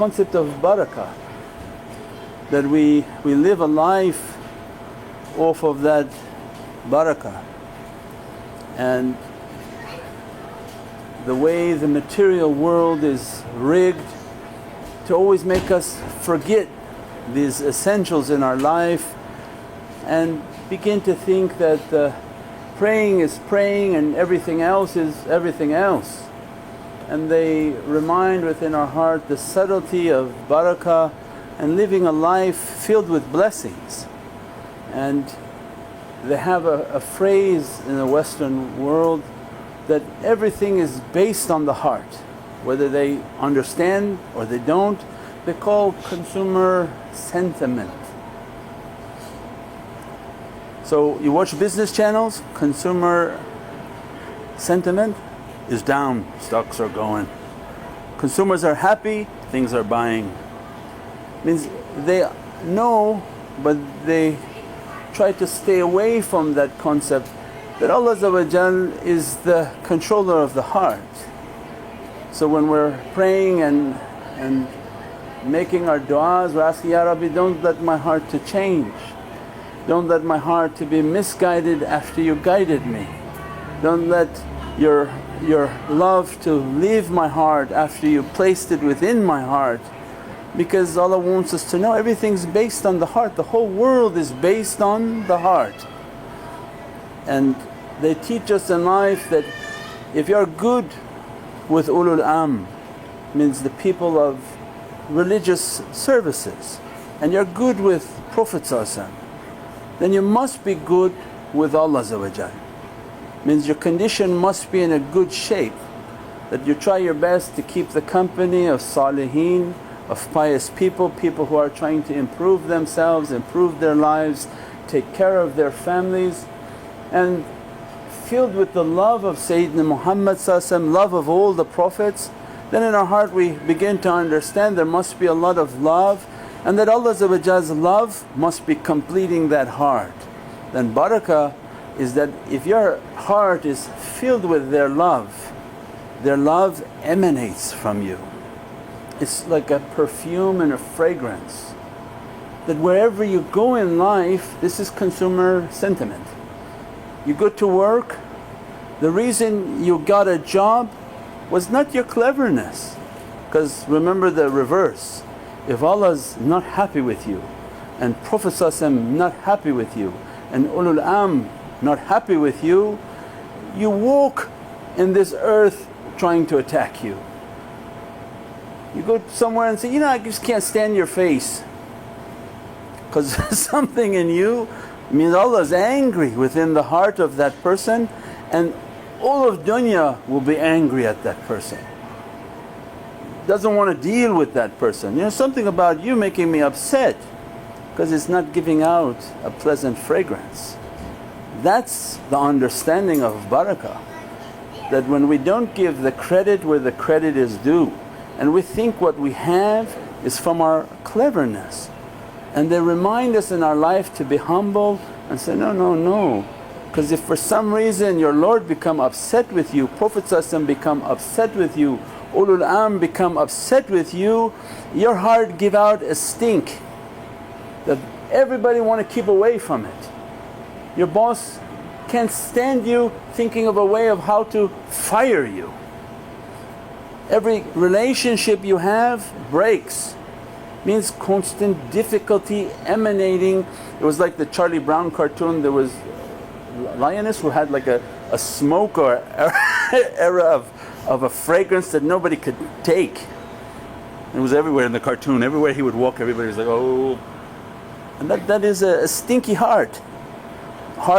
concept of barakah, that we live a life off of that barakah. And the way the material world is rigged to always make us forget these essentials in our life and begin to think that praying is praying and everything else is everything else. And they remind within our heart the subtlety of barakah and living a life filled with blessings. And they have a phrase in the Western world that everything is based on the heart, whether they understand or they don't. They call consumer sentiment. So you watch business channels, consumer sentiment is down, stocks are going. Consumers are happy, things are buying. Means they know but they try to stay away from that concept that Allah is the controller of the heart. So when we're praying and making our du'as, we're asking, Ya Rabbi, don't let my heart to change, don't let my heart to be misguided after you guided me, don't let your love to leave my heart after you placed it within my heart. Because Allah wants us to know everything's based on the heart, the whole world is based on the heart. And they teach us in life that if you're good with ulul amr, means the people of religious services, and you're good with Prophet then you must be good with Allah. Means your condition must be in a good shape, that you try your best to keep the company of saliheen, of pious people, people who are trying to improve themselves, improve their lives, take care of their families, and filled with the love of Sayyidina Muhammad, love of all the Prophets. Then in our heart we begin to understand there must be a lot of love, and that Allah's love must be completing that heart. Then barakah is that if your heart is filled with their love emanates from you. It's like a perfume and a fragrance, that wherever you go in life, this is consumer sentiment. You go to work, the reason you got a job was not your cleverness, because remember the reverse, if Allah's not happy with you and Prophet not happy with you and ulul amr not happy with you, you walk in this earth trying to attack you. You go somewhere and say, I just can't stand your face, because something in you means Allah's angry within the heart of that person, and all of dunya will be angry at that person. Doesn't want to deal with that person. Something about you making me upset because it's not giving out a pleasant fragrance. That's the understanding of barakah, that when we don't give the credit where the credit is due, and we think what we have is from our cleverness, and they remind us in our life to be humble and say, no, because if for some reason your Lord become upset with you, Prophet become upset with you, ulul amr become upset with you, your heart give out a stink that everybody want to keep away from it. Your boss can't stand you, thinking of a way of how to fire you. Every relationship you have breaks, means constant difficulty emanating. It was like the Charlie Brown cartoon, there was a lioness who had like a smoke or era of a fragrance that nobody could take. It was everywhere in the cartoon, everywhere he would walk everybody was like, oh. And that is a stinky heart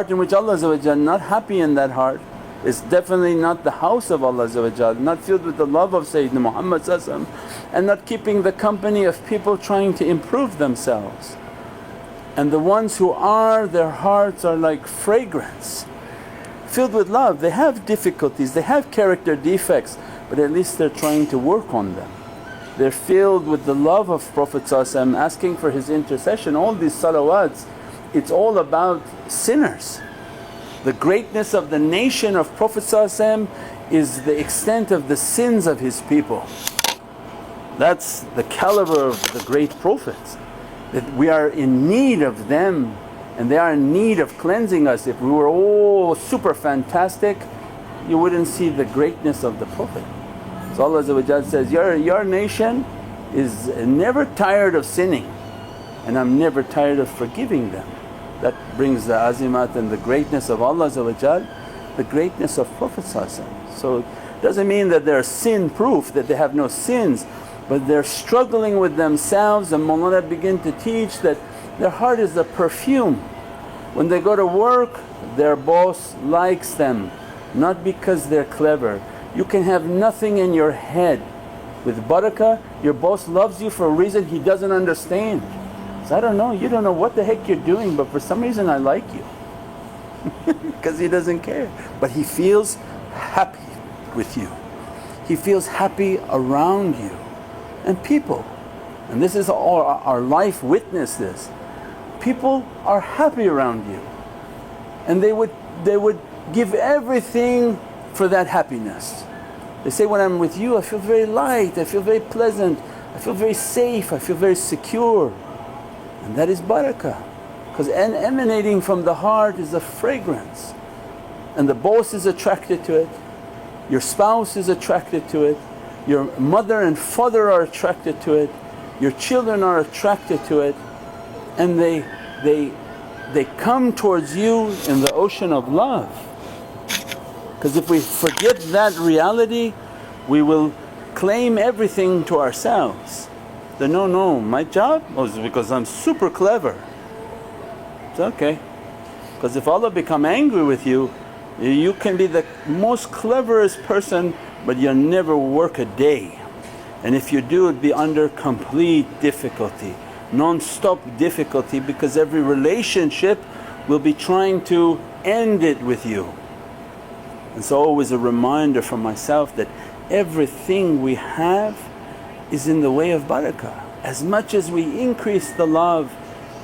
in which Allah not happy in that heart. It's definitely not the house of Allah, not filled with the love of Sayyidina Muhammad, and not keeping the company of people trying to improve themselves. And the ones who are, their hearts are like fragrance, filled with love. They have difficulties, they have character defects, but at least they're trying to work on them. They're filled with the love of Prophet asking for his intercession. All these salawats, it's all about sinners. The greatness of the nation of Prophet is the extent of the sins of his people. That's the caliber of the great prophets, that we are in need of them and they are in need of cleansing us. If we were all super fantastic, you wouldn't see the greatness of the Prophet. So Allah says, your nation is never tired of sinning and I'm never tired of forgiving them. That brings the azimat and the greatness of Allah, the greatness of Prophet. So it doesn't mean that they're sin proof, that they have no sins, but they're struggling with themselves. And Mawlana begin to teach that their heart is a perfume. When they go to work, their boss likes them, not because they're clever. You can have nothing in your head. With barakah, your boss loves you for a reason he doesn't understand. So I don't know, you don't know what the heck you're doing, but for some reason I like you. Because he doesn't care. But he feels happy with you. He feels happy around you. And people, and this is all our life witness this, people are happy around you and they would give everything for that happiness. They say, when I'm with you I feel very light, I feel very pleasant, I feel very safe, I feel very secure. And that is barakah, because emanating from the heart is a fragrance. And the boss is attracted to it, your spouse is attracted to it, your mother and father are attracted to it, your children are attracted to it, and they come towards you in the ocean of love. Because if we forget that reality, we will claim everything to ourselves. That no, my job is because I'm super clever. It's okay, because if Allah become angry with you, you can be the most cleverest person but you'll never work a day. And if you do, it'd be under complete difficulty, non-stop difficulty, because every relationship will be trying to end it with you. And so always a reminder for myself that everything we have is in the way of barakah. As much as we increase the love,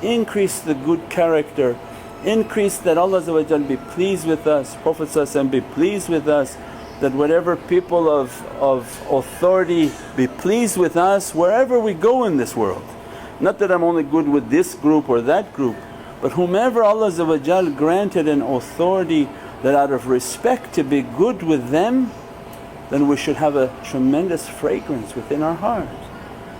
increase the good character, increase that Allah be pleased with us, Prophet be pleased with us, that whatever people of authority be pleased with us wherever we go in this world. Not that I'm only good with this group or that group, but whomever Allah granted an authority that out of respect to be good with them, then we should have a tremendous fragrance within our heart.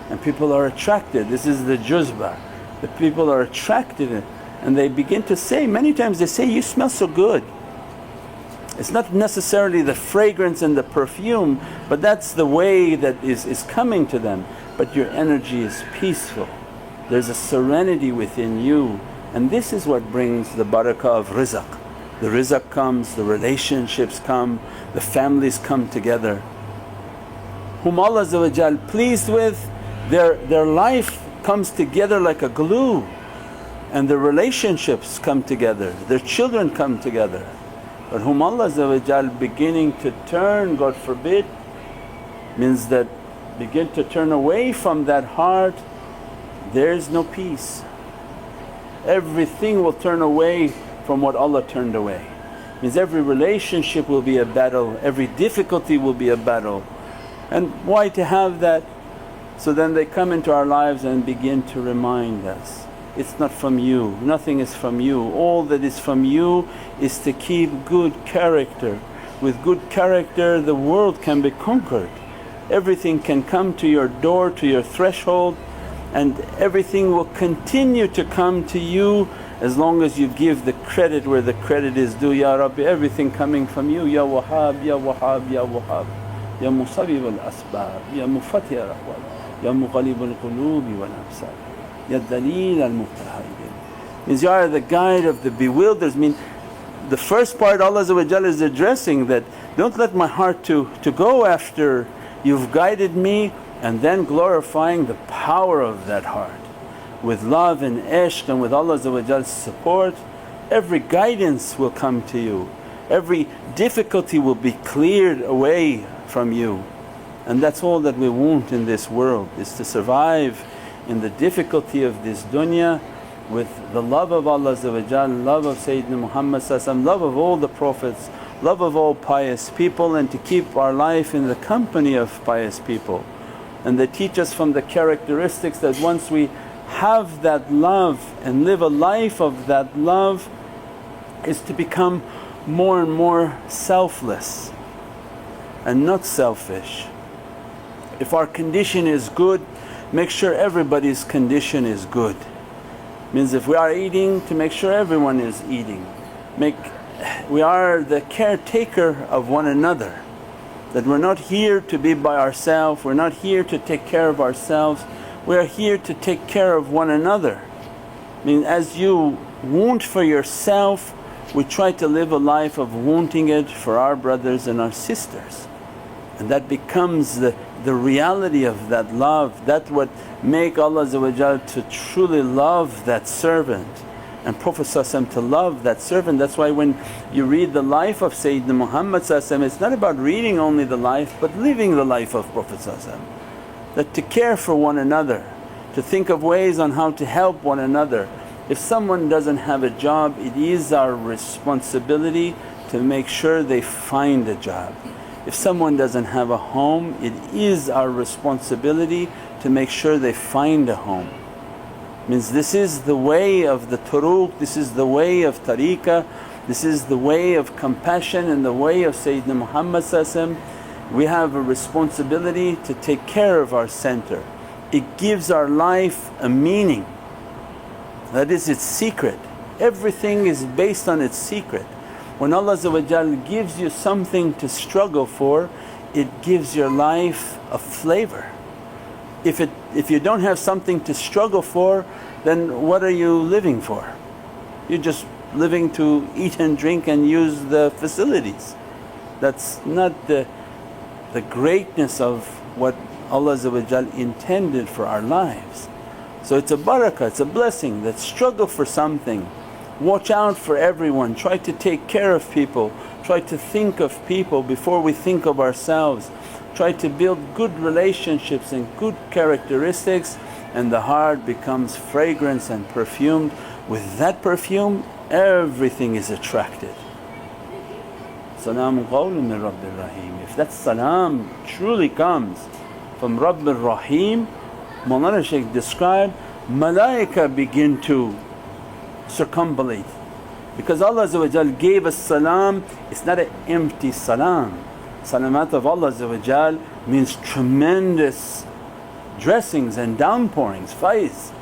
And people are attracted, this is the juzba, the people are attracted and they begin to say, many times they say, you smell so good. It's not necessarily the fragrance and the perfume, but that's the way that is coming to them. But your energy is peaceful, there's a serenity within you, and this is what brings the barakah of rizq. The rizq comes, the relationships come, the families come together. Whom Allah pleased with, their life comes together like a glue, and the relationships come together, their children come together. But whom Allah beginning to turn, God forbid, means that begin to turn away from that heart, there is no peace. Everything will turn away from what Allah turned away. Means every relationship will be a battle, every difficulty will be a battle. And why to have that? So then they come into our lives and begin to remind us, it's not from you, nothing is from you, all that is from you is to keep good character. With good character the world can be conquered, everything can come to your door, to your threshold, and everything will continue to come to you as long as you give the credit where the credit is due. Ya Rabbi, everything coming from you, Ya Wahhab, Ya Wahhab, Ya Wahhab, Ya Musabib al-asbab, Ya Mufatih al-ahwal, Ya Muqallib al-qulubi wal-absar, Ya Daleel al-muqtahidin. Means you are the guide of the bewildered. Mean the first part Allah is addressing that, don't let my heart to go after you've guided me, and then glorifying the power of that heart. With love and ishq and with Allah's support, every guidance will come to you, every difficulty will be cleared away from you. And that's all that we want in this world, is to survive in the difficulty of this dunya with the love of Allah, love of Sayyidina Muhammad, love of all the Prophets, love of all pious people, and to keep our life in the company of pious people. and they teach us from the characteristics that once we have that love and live a life of that love is to become more and more selfless and not selfish. If our condition is good, make sure everybody's condition is good. Means if we are eating, to make sure everyone is eating. We are the caretaker of one another, that we're not here to be by ourselves, we're not here to take care of ourselves, we are here to take care of one another. I mean, as you want for yourself, we try to live a life of wanting it for our brothers and our sisters, and that becomes the reality of that love. That's what make Allah to truly love that servant, and Prophet to love that servant. That's why when you read the life of Sayyidina Muhammad, it's not about reading only the life but living the life of Prophet, that to care for one another, to think of ways on how to help one another. If someone doesn't have a job, it is our responsibility to make sure they find a job. If someone doesn't have a home, it is our responsibility to make sure they find a home. Means this is the way of the turuq, this is the way of tariqah, this is the way of compassion and the way of Sayyidina Muhammad. We have a responsibility to take care of our center. It gives our life a meaning, that is its secret. Everything is based on its secret. When Allah gives you something to struggle for, it gives your life a flavor. If you don't have something to struggle for, then what are you living for? You're just living to eat and drink and use the facilities. That's not the greatness of what Allah intended for our lives. So it's a barakah, it's a blessing that struggle for something. Watch out for everyone, try to take care of people, try to think of people before we think of ourselves. Try to build good relationships and good characteristics, and the heart becomes fragrance and perfumed. With that perfume everything is attracted. Salaamun qawlun min Rabbil Rahim. If that salam truly comes from Rabbil Rahim, Mawlana Shaykh described, malaika begin to circumambulate, because Allah gave us salam. It's not an empty salam. Salamat of Allah means tremendous dressings and downpourings, faiz.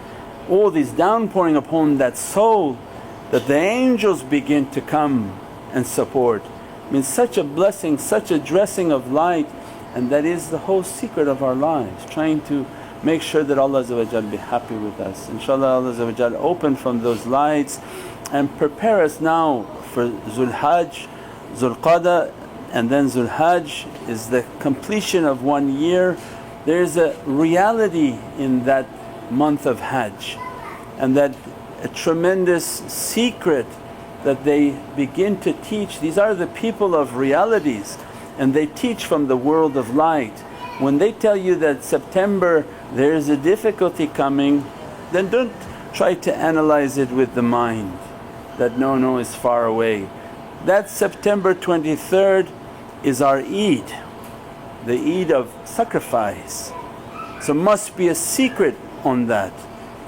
All these downpouring upon that soul, that the angels begin to come and support. Means such a blessing, such a dressing of light, and that is the whole secret of our lives, trying to make sure that Allah be happy with us. InshaAllah Allah open from those lights and prepare us now for Zul Hajj, Zul Qada, and then Zul Hajj is the completion of 1 year. There is a reality in that month of Hajj, and that a tremendous secret that they begin to teach. These are the people of realities, and they teach from the world of light. When they tell you that September there is a difficulty coming, then don't try to analyze it with the mind that no, it's far away. That September 23rd is our Eid, the Eid of sacrifice. So must be a secret on that.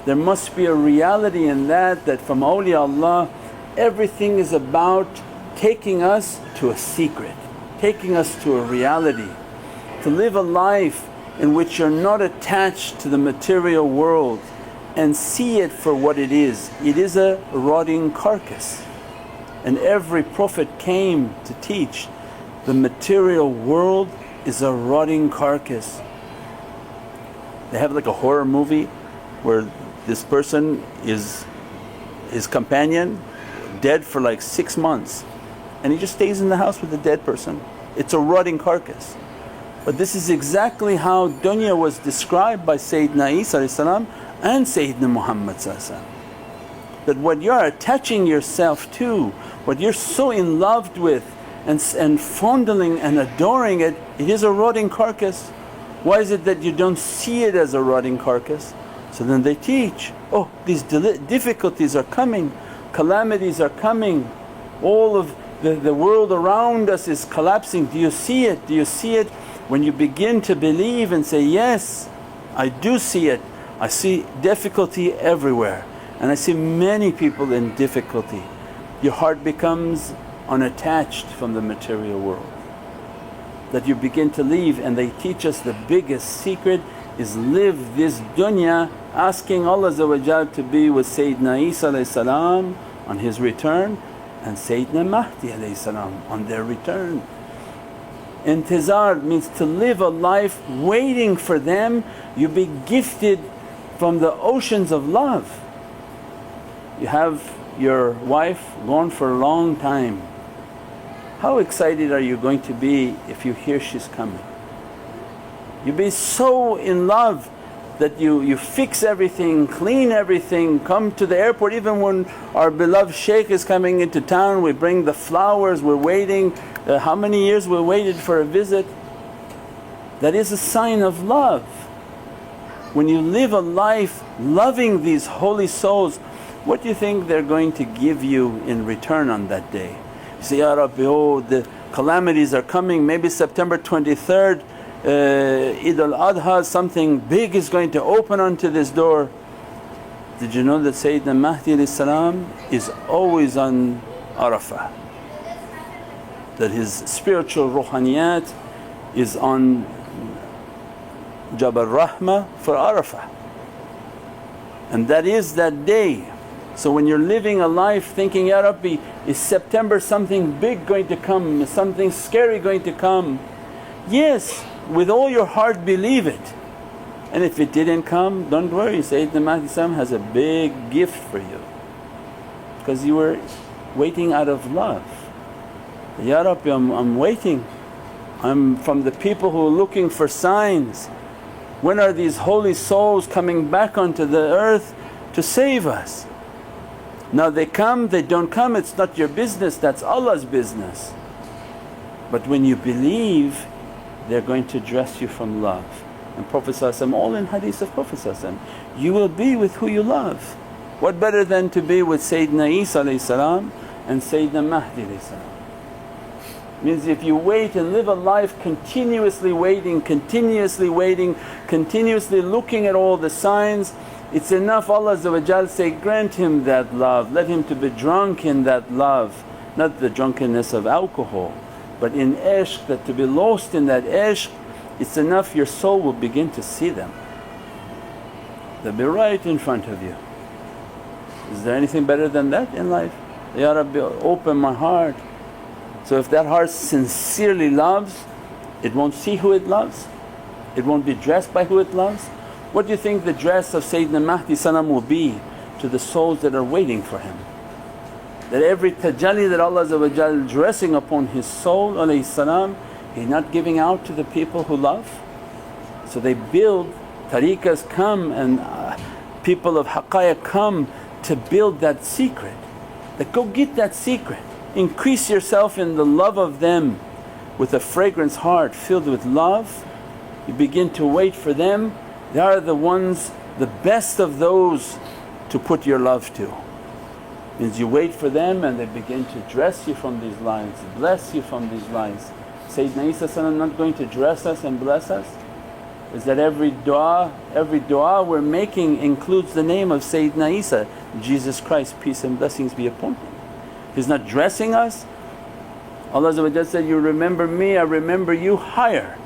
There must be a reality in that from awliyaullah everything is about taking us to a secret, taking us to a reality. To live a life in which you're not attached to the material world and see it for what it is. It is a rotting carcass, and every Prophet came to teach the material world is a rotting carcass. They have like a horror movie where this person is his companion dead for like 6 months, and he just stays in the house with the dead person. It's a rotting carcass. But this is exactly how dunya was described by Sayyidina Isa and Sayyidina Muhammad, that what you are attaching yourself to, what you're so in love with and fondling and adoring it, it is a rotting carcass. Why is it that you don't see it as a rotting carcass? So then they teach, oh, these difficulties are coming, calamities are coming, all of the world around us is collapsing. Do you see it? Do you see it? When you begin to believe and say, yes, I do see it, I see difficulty everywhere and I see many people in difficulty, your heart becomes unattached from the material world. That you begin to leave, and they teach us the biggest secret is live this dunya asking Allah to be with Sayyidina Isa on his return and Sayyidina Mahdi on their return. Intizar means to live a life waiting for them. You be gifted from the oceans of love. You have your wife gone for a long time. How excited are you going to be if you hear she's coming? You be so in love that you fix everything, clean everything, come to the airport. Even when our beloved shaykh is coming into town, we bring the flowers, we're waiting. How many years we waited for a visit? That is a sign of love. When you live a life loving these holy souls, what do you think they're going to give you in return on that day? You say, Ya Rabbi, oh the calamities are coming, maybe September 23rd, Eid al-Adha, something big is going to open onto this door. Did you know that Sayyidina Mahdi is always on Arafah? That his spiritual ruhaniyat is on Jabal Rahmah for Arafah, and that is that day. So when you're living a life thinking, Ya Rabbi, is September something big going to come, is something scary going to come? Yes, with all your heart believe it. And if it didn't come, don't worry, Sayyidina Mahdi has a big gift for you, because you were waiting out of love. Ya Rabbi, I'm waiting, I'm from the people who are looking for signs. When are these holy souls coming back onto the earth to save us? Now they come, they don't come, it's not your business, that's Allah's business. But when you believe, they're going to dress you from love. And Prophet all in hadith of Prophet, you will be with who you love. What better than to be with Sayyidina Isa and Sayyidina Mahdi. Means if you wait and live a life continuously waiting, continuously looking at all the signs, it's enough Allah say, grant him that love, let him to be drunk in that love. Not the drunkenness of alcohol, but in ishq, that to be lost in that ishq, it's enough your soul will begin to see them. They'll be right in front of you. Is there anything better than that in life? Ya Rabbi, open my heart. So if that heart sincerely loves, it won't see who it loves, it won't be dressed by who it loves. What do you think the dress of Sayyidina Mahdi will be to the souls that are waiting for him? That every tajalli that Allah dressing upon his soul He's not giving out to the people who love. So they build, tariqas come and people of haqqaiq come to build that secret. That go get that secret, increase yourself in the love of them with a fragrance heart filled with love. You begin to wait for them. They are the ones, the best of those to put your love to. Means you wait for them and they begin to dress you from these lines, bless you from these lines. Sayyidina Isa not going to dress us and bless us? Is that every du'a we're making includes the name of Sayyidina Isa, Jesus Christ, peace and blessings be upon him. He's not dressing us. Allah said, you remember me, I remember you higher.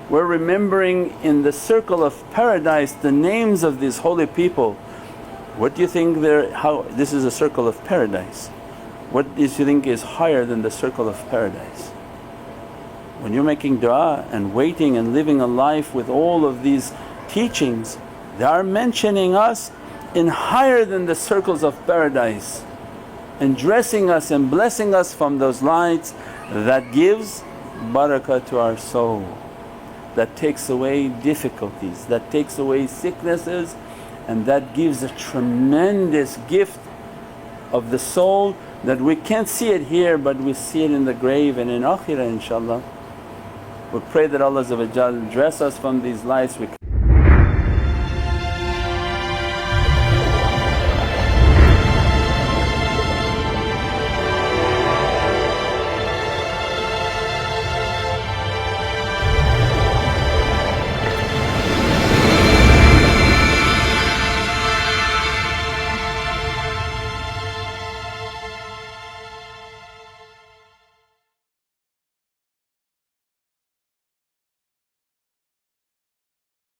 We're remembering in the circle of paradise the names of these holy people. What do you think how this is a circle of paradise? What do you think is higher than the circle of paradise? When you're making du'a and waiting and living a life with all of these teachings, they are mentioning us in higher than the circles of paradise and dressing us and blessing us from those lights that gives barakah to our soul, that takes away difficulties, that takes away sicknesses, and that gives a tremendous gift of the soul that we can't see it here but we see it in the grave and in akhirah inshaAllah. We pray that Allah dress us from these lights.